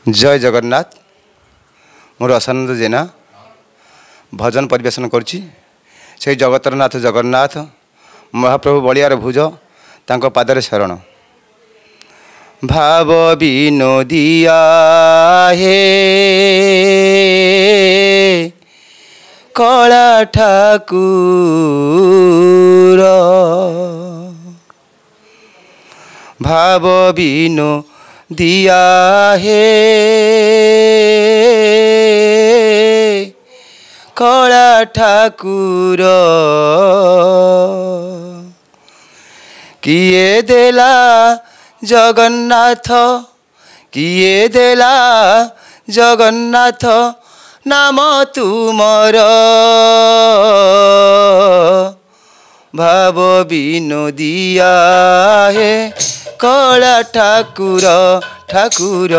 जय जगन्नाथ। मोर असानंद जेना भजन परिवेशन करुच्ची। से जगतर नाथ जगन्नाथ महाप्रभु बलियार भुज तांको पादरे शरण। भाव विनोदिया हे कला ठाकुर, भाव विनोदिया हे कला ठाकुर, किए देला जगन्नाथ, किए देला जगन्नाथ नाम तुमर, भाव विनोदिया हे कला ठाकुर ठाकुर,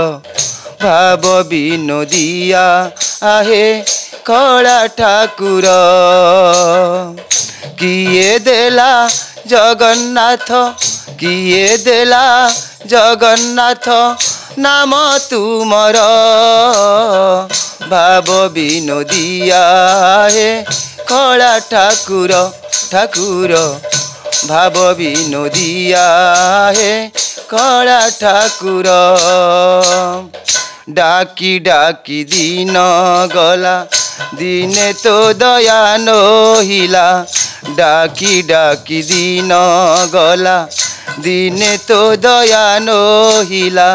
भाव विनोदिया आहे कला ठाकुर, किए देला जगन्नाथ, किए देला जगन्नाथ नाम तुमर, भाव विनोदिया हे कला ठाकुर ठाकुर, भाव विनोदिया हे कला ठाकुर। डाकी डाकी दिन गला दिने तो दया नहिला, डाकी डाकी दिन गला दिने तो दया नहिला,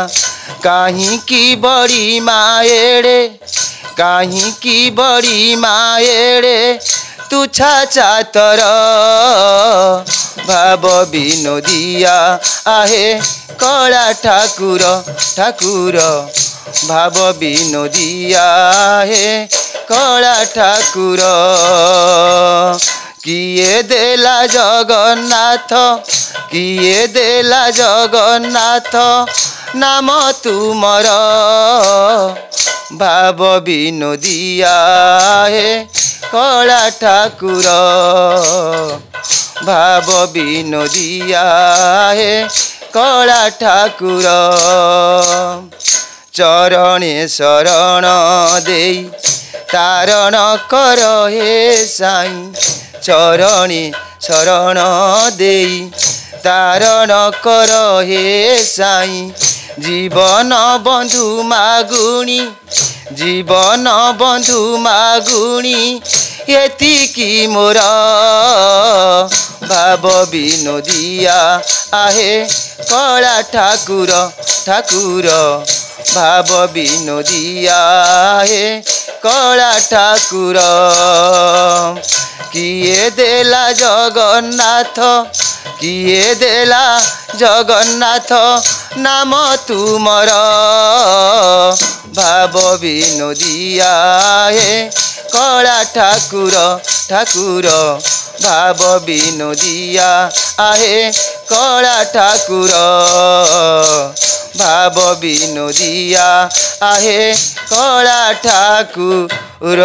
काहीं की बड़ी माएड़े, काहीं की बड़ी माएड़े तुछा चातर, भाव विनोदिया आहे कला ठाकुर ठाकुर, भाव विनोदिया हे कला ठाकुर, किए देला जगन्नाथ, किए देला जगन्नाथ नाम तुमर, भाव विनोदिया हे कला ठाकुर, भाव विनोदिया हे कला ठाकुर। चरणे शरण देई तारण कर हे साई, चरणे शरण देई तारण कर हे साई, जीवन बंधु मागुणी, जीवन बंधु मागुणी एतिकी मोर, भाव विनोदिया आहे कला ठाकुर ठाकुर, भाव विनोदिया हे कला ठाकुर, किए देला जगन्नाथ, किए देला जगन्नाथ नाम तुमर, भाव विनोदिया हे कला ठाकुर ठाकुर, भाव विनोदिया आहे कला ठाकुर, भाव विनोदिया आहे कला ठाकुर।